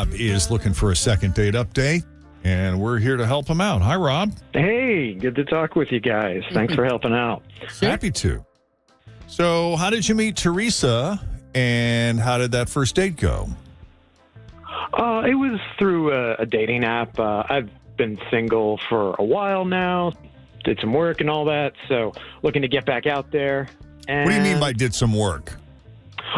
Rob is looking for a second date update, and we're here to help him out. Hi, Rob. Hey, good to talk with you guys. Thanks for helping out. Happy to. So, how did you meet Teresa, and how did that first date go? It was through a dating app. I've been single for a while now, did some work and all that, so looking to get back out there. And, What do you mean by did some work?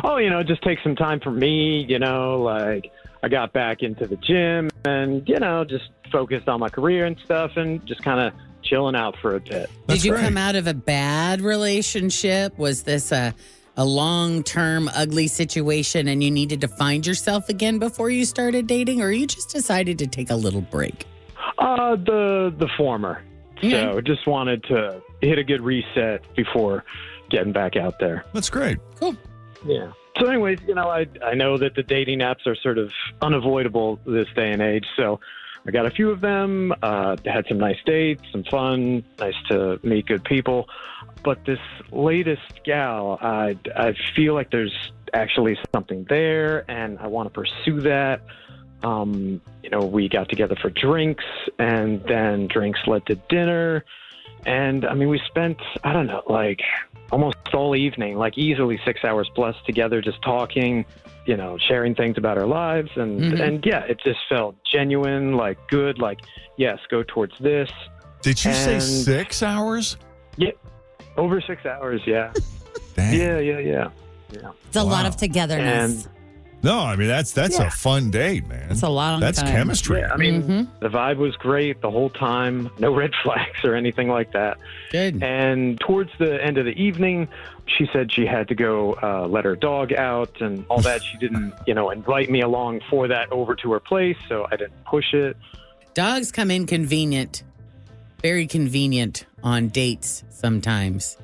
Oh, just take some time for me, like I got back into the gym and, just focused on my career and stuff and just kind of chilling out for a bit. That's Did you great. come out of a bad relationship? Was this a long-term ugly situation and you needed to find yourself again before you started dating, or you just decided to take a little break? The former. Yeah. So just wanted to hit a good reset before getting back out there. That's great. Cool. Yeah. So anyways, I know that the dating apps are sort of unavoidable this day and age. So I got a few of them, had some nice dates, some fun, nice to meet good people. But this latest gal, I feel like there's actually something there and I want to pursue that. We got together for drinks and then drinks led to dinner. And we spent, I don't know, like almost all evening, like easily 6 hours plus together, just talking, sharing things about our lives. And yeah, it just felt genuine, like good, like, yes, go towards this. Did you say 6 hours? Yeah. Over 6 hours. Yeah. Dang. Yeah. It's a lot of togetherness. No, that's a fun date, man. It's a lot of That's time. chemistry. Yeah, the vibe was great the whole time. No red flags or anything like that. Good. And towards the end of the evening, she said she had to go let her dog out and all that. She didn't, invite me along for that over to her place, so I didn't push it. Dogs come in convenient, very convenient on dates sometimes.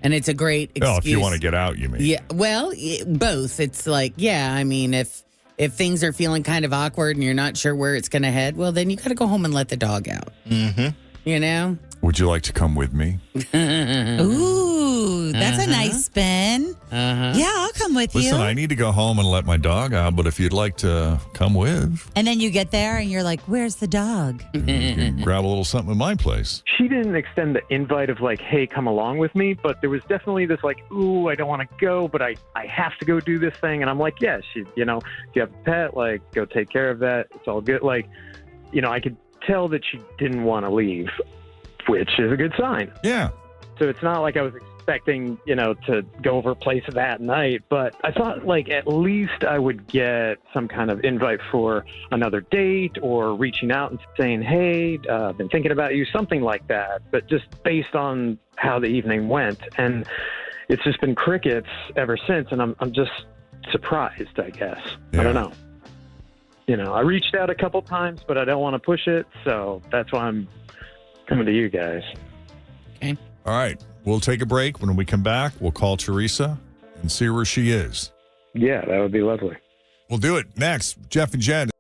And it's a great excuse. Oh, if you want to get out, you mean? Yeah, well, both. It's like, if things are feeling kind of awkward and you're not sure where it's going to head, well, then you got to go home and let the dog out. Mm-hmm. Would you like to come with me? Ooh, that's a nice spin. Yeah, I'll come with Listen, you. I need to go home and let my dog out, but if you'd like to come with, And then you get there and you're like, where's the dog? you can grab a little something in my place. She didn't extend the invite of like, hey, come along with me, but there was definitely this like, ooh, I don't want to go, but I have to go do this thing. And I'm like, yeah, if you have a pet, like, go take care of that. It's all good. Like, I could tell that she didn't want to leave, which is a good sign. Yeah. So it's not like I was expecting, to go over a place that night, but I thought like at least I would get some kind of invite for another date or reaching out and saying, hey, I've been thinking about you, something like that. But just based on how the evening went, and it's just been crickets ever since. And I'm just surprised, I guess. Yeah. I don't know. I reached out a couple times, but I don't want to push it. So that's why I'm coming to you guys. Okay. All right. We'll take a break. When we come back, we'll call Teresa and see where she is. Yeah, that would be lovely. We'll do it next. Jeff and Jenn.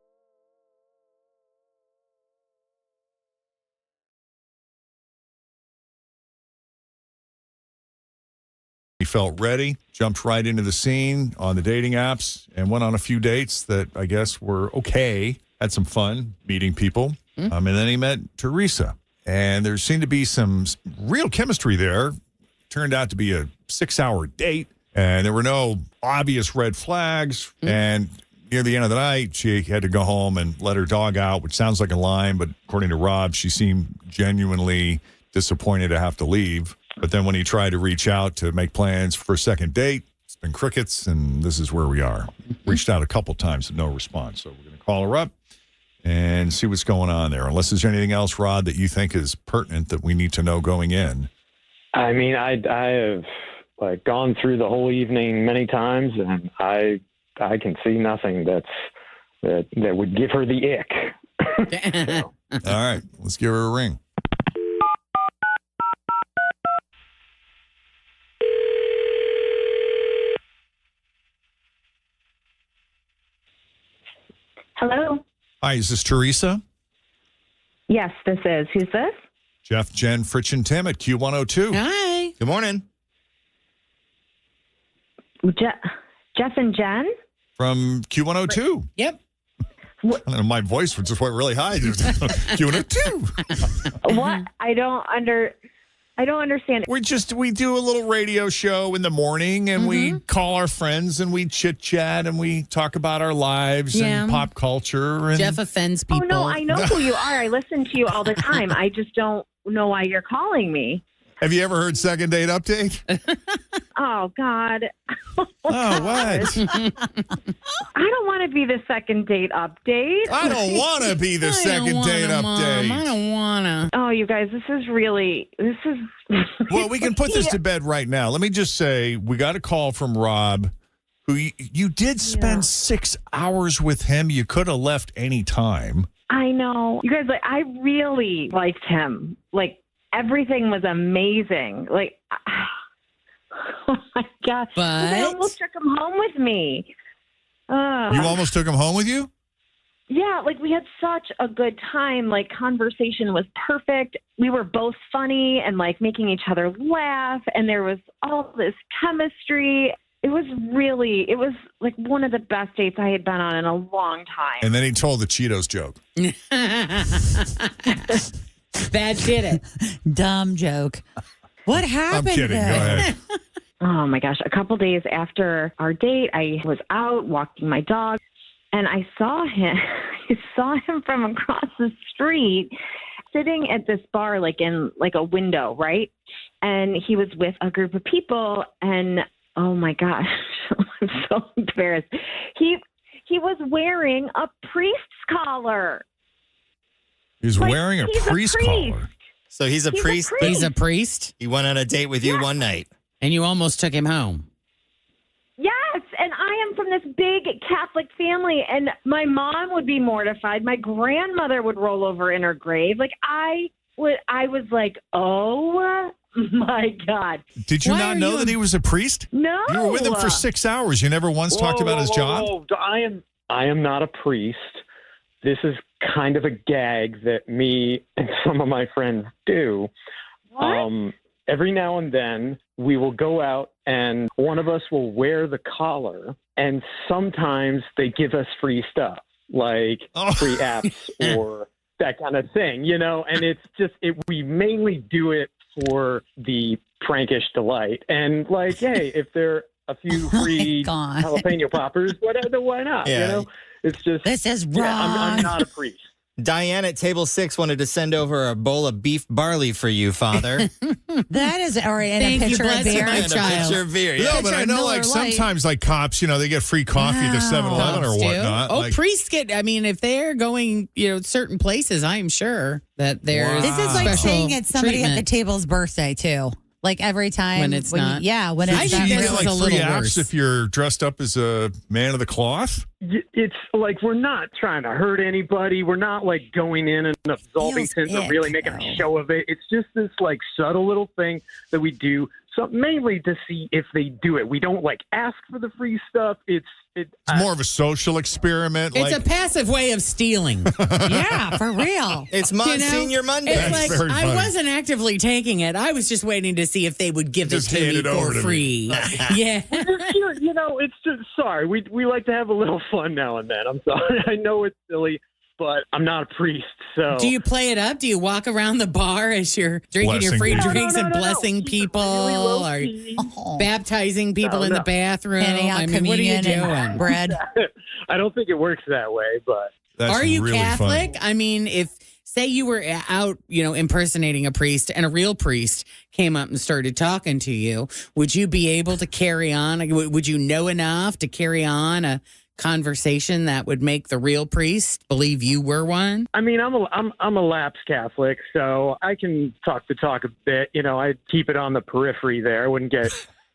He felt ready, jumped right into the scene on the dating apps, and went on a few dates that I guess were okay. Had some fun meeting people. And then he met Teresa. And there seemed to be some real chemistry there. Turned out to be a 6-hour date. And there were no obvious red flags. And near the end of the night, she had to go home and let her dog out, which sounds like a line. But according to Rob, she seemed genuinely disappointed to have to leave. But then when he tried to reach out to make plans for a second date, it's been crickets. And this is where we are. Reached out a couple times and no response. So we're going to call her up and see what's going on there. Unless there's anything else, Rod, that you think is pertinent that we need to know going in. I have like gone through the whole evening many times, and I can see nothing that would give her the ick. All right, let's give her a ring. Hello. Hi, is this Teresa? Yes, this is. Who's this? Jeff, Jenn, Fritch, and Tim at Q102. Hi. Good morning. Jeff and Jenn? From Q102. Yep. I don't know, my voice just went really high. Unit 2. What? I don't understand. We do a little radio show in the morning, and we call our friends, and we chit chat, and we talk about our lives and pop culture. And Jeff offends people. Oh, no, I know who you are. I listen to you all the time. I just don't know why you're calling me. have you ever heard Second Date Update? Oh, God. Oh, what? I don't want to be the second date update. I don't want to be the second date update. I don't want to. Oh, you guys, this is. Well, we can put this to bed right now. Let me just say, we got a call from Rob, who you did spend 6 hours with him. You could have left any time. I know. You guys, I really liked him. Everything was amazing. Oh, my God. But I almost took him home with me. You almost took him home with you? Yeah, we had such a good time. Conversation was perfect. We were both funny and making each other laugh, and there was all this chemistry. It was one of the best dates I had been on in a long time. And then he told the Cheetos joke. that did it. Dumb joke. What happened? I'm kidding. Go ahead. Oh my gosh. A couple days after our date, I was out walking my dog, and I saw him. I saw him from across the street sitting at this bar, in a window, right? And he was with a group of people, and oh my gosh, I'm so embarrassed. He was wearing a priest's collar. He's wearing a priest collar. So he's a priest. He's a priest? He went on a date with you one night. And you almost took him home. Yes, and I am from this big Catholic family, and my mom would be mortified. My grandmother would roll over in her grave. I was like, oh my God. Did you not know that he was a priest? No. You were with him for 6 hours. You never once talked about his job? Whoa. I am not a priest. This is kind of a gag that me and some of my friends do. What? Every now and then we will go out and one of us will wear the collar, and sometimes they give us free stuff like free apps or that kind of thing, and it's just we mainly do it for the prankish delight. And hey, if there are a few free jalapeno poppers, whatever, why not? Yeah. It's just This is wrong. I'm not a priest. Diane at table 6 wanted to send over a bowl of beef barley for you, Father. That is all right. And Thank a you, picture of bless you, beer. my And a child. picture of beer. No, Yeah. but I Picture know Miller Lite. sometimes cops, they get free coffee at the 7-Eleven or Cops do. whatnot. Oh, priests get, if they're going, certain places, I'm sure that there's This is like special saying it's somebody at the treatment. table's birthday, too. Every time. When it's not. When it's I Do think you this get is a free little apps worse. if you're dressed up as a man of the cloth? It's we're not trying to hurt anybody. We're not going in and absolving Feels sins or ick, really making though. a show of it. It's just this subtle little thing that we do, so mainly to see if they do it. We don't ask for the free stuff. It's more of a social experiment. It's a passive way of stealing. Yeah, for real. It's Monsignor Monday. It's That's very I funny. wasn't actively taking it. I was just waiting to see if they would give Just it to hand me it over for to me. free. Yeah. it's just sorry. We like to have a little fun now and then. I'm sorry. I know it's silly, but I'm not a priest. So Do you play it up? Do you walk around the bar as you're drinking your Blessing free people. drinks and No. blessing Keep it people? really low Or key. baptizing people in the bathroom? Handing out what are you communion and doing? bread. I don't think it works that way, but That's Are you really Catholic? Funny. If say you were out, impersonating a priest and a real priest came up and started talking to you, would you be able to carry on? Would you know enough to carry on a conversation that would make the real priest believe you were one? I mean, I'm a lapsed Catholic, so I can talk a bit. I keep it on the periphery there. I wouldn't get.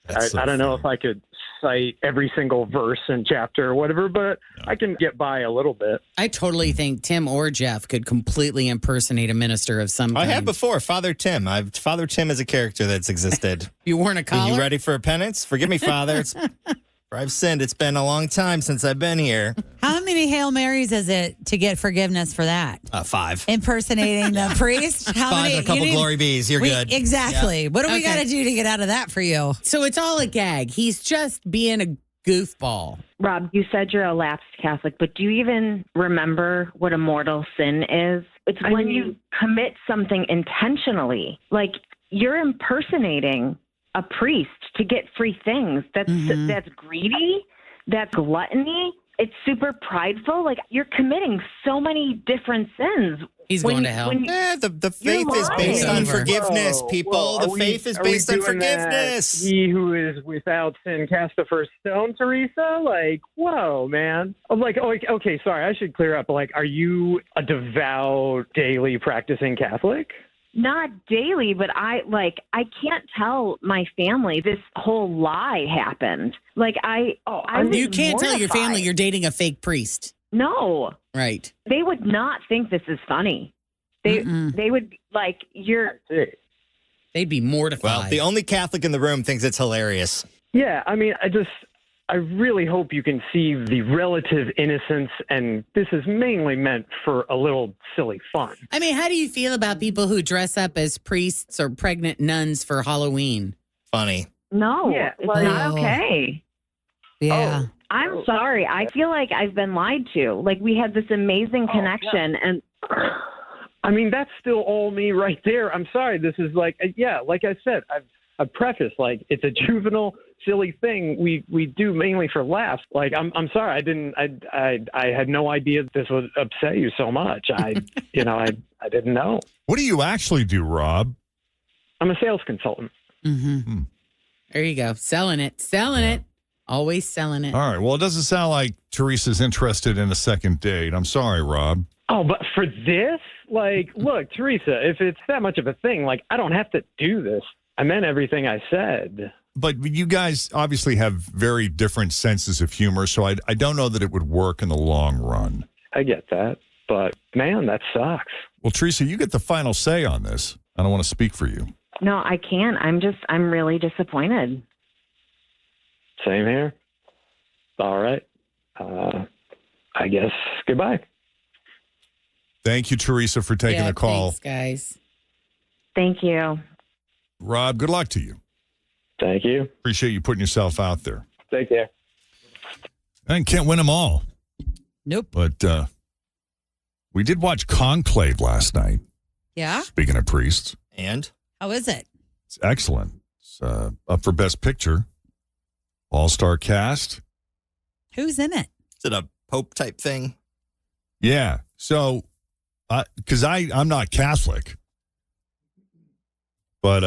I don't know if I could cite every single verse and chapter or whatever, but I can get by a little bit. I totally think Tim or Jeff could completely impersonate a minister of some I kind. have before, Father Tim. Father Tim is a character that's existed. You weren't a Are collar? you ready for a penance? Forgive me, Father. I've sinned. It's been a long time since I've been here. How many Hail Marys is it to get forgiveness for that? 5. Impersonating the priest? How 5 many? and a couple glory bees. You're good. Exactly. What do we Okay. got to do to get out of that for you? So it's all a gag. He's just being a goofball. Rob, you said you're a lapsed Catholic, but do you even remember what a mortal sin is? It's when you commit something intentionally. Like, you're impersonating a priest to get free things. That's greedy. That's gluttony. It's super prideful. Like, you're committing so many different sins. He's going to hell. The faith is based on forgiveness, people. The faith is based on forgiveness. He who is without sin cast the first stone, Teresa? Like, whoa, man. I'm like, okay, sorry, I should clear up. Like, are you a devout, daily practicing Catholic? Not daily, but I can't tell my family this whole lie happened. Like, I was You can't tell your family mortified. you're dating a fake priest. No. Right. They would not think this is funny. They would like They'd be mortified. Well, the only Catholic in the room thinks it's hilarious. Yeah, I mean, I really hope you can see the relative innocence, and this is mainly meant for a little silly fun. I mean, how do you feel about people who dress up as priests or pregnant nuns for Halloween? Funny. no, Yeah, it's like- not okay. Yeah. I'm sorry. I feel like I've been lied to. Like, we had this amazing connection, and I mean, that's still all me right there. I'm sorry. This is like, like I said, I've prefaced, like, it's a juvenile, silly thing we do mainly for laughs. Like, I'm sorry. I had no idea that this would upset you so much. I didn't know. What do you actually do, Rob? I'm a sales consultant. Mm-hmm. There you go. Selling it. Always selling it. All right. Well, it doesn't sound like Teresa's interested in a second date. I'm sorry, Rob. Oh, but for this, like, look, Teresa, if it's that much of a thing, like, I don't have to do this. I meant everything I said. But you guys obviously have very different senses of humor, so I don't know that it would work in the long run. I get that. But, man, that sucks. Well, Teresa, you get the final say on this. I don't want to speak for you. no, I can't. I'm really disappointed. Same here. All right. I guess goodbye. Thank you, Teresa, for taking the call. Thanks, guys. Thank you. Rob, good luck to you. Thank you. Appreciate you putting yourself out there. Take care. And can't win them all. Nope. But we did watch Conclave last night. Yeah. Speaking of priests, And How is it? it's excellent. It's up for Best Picture. All-star cast. Who's in it? is it a Pope type thing? Yeah. So, because I'm not Catholic, but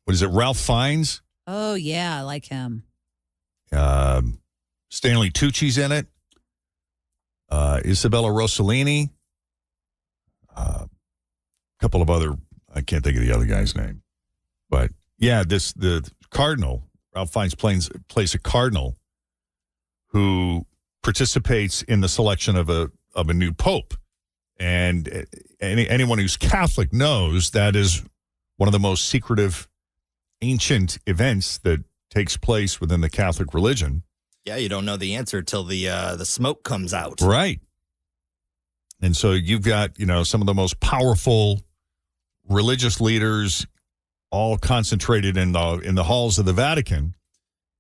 what is it? Ralph Fiennes, Oh, yeah. I like him. Stanley Tucci's in it. Isabella Rossellini. A couple of other, I can't think of the other guy's name, but yeah, the cardinal, Ralph Fiennes plays a cardinal who participates in the selection of a new pope, and anyone who's Catholic knows that is one of the most secretive, ancient events that takes place within the Catholic religion. Yeah, you don't know the answer till the smoke comes out. Right. And so you've got, some of the most powerful religious leaders all concentrated in the halls of the Vatican.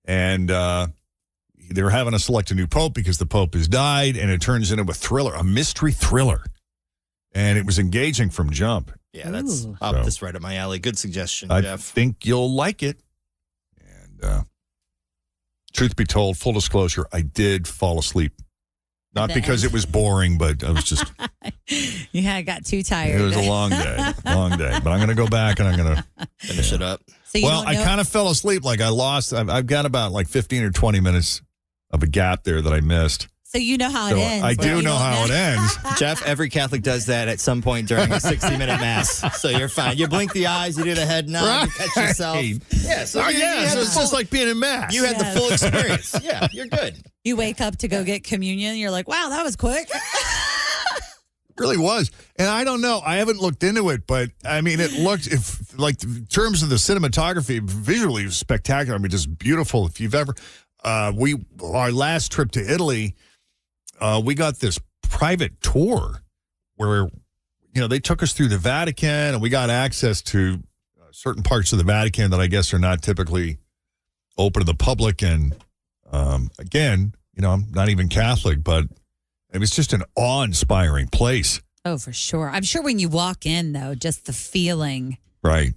And they're having to select a new pope because the pope has died, and it turns into a thriller, a mystery thriller. And it was engaging from jump. Yeah, that's Ooh. up So- this right up my alley. Good suggestion, I Jeff. think you'll like it. And truth be told, full disclosure, I did fall asleep. Not the because end. it was boring, but I was just... Yeah, I got too tired. It was a long day, but I'm going to go back and I'm going to. Finish it up. So you Well, don't I know- kind of fell asleep. Like I've got about like 15 or 20 minutes of a gap there that I missed. So you know how So it ends. I but do you know don't how it ends. Jeff, every Catholic does that at some point during a 60-minute mass. So you're fine. You blink the eyes, you do the head nod, you catch yourself. Right. Yeah, so, Oh, you yeah, had so the it's full- just like being in mass. you had Yes. the full experience. Yeah, you're good. You wake up to go get communion. You're like, wow, that was quick. really was. And I don't know. I haven't looked into it, but I mean, it looked, in terms of the cinematography, visually it was spectacular. I mean, just beautiful. If you've ever, our last trip to Italy, we got this private tour where, they took us through the Vatican and we got access to certain parts of the Vatican that I guess are not typically open to the public. And Again, I'm not even Catholic, but it was just an awe-inspiring place. Oh, for sure. I'm sure when you walk in, though, just the feeling. Right.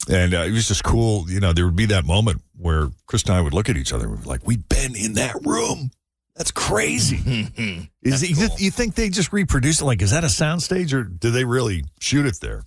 And it was just cool. There would be that moment where Chris and I would look at each other and we'd be like, we've been in that room. That's crazy. You think they just reproduce it? Like, is that a soundstage or do they really shoot it there?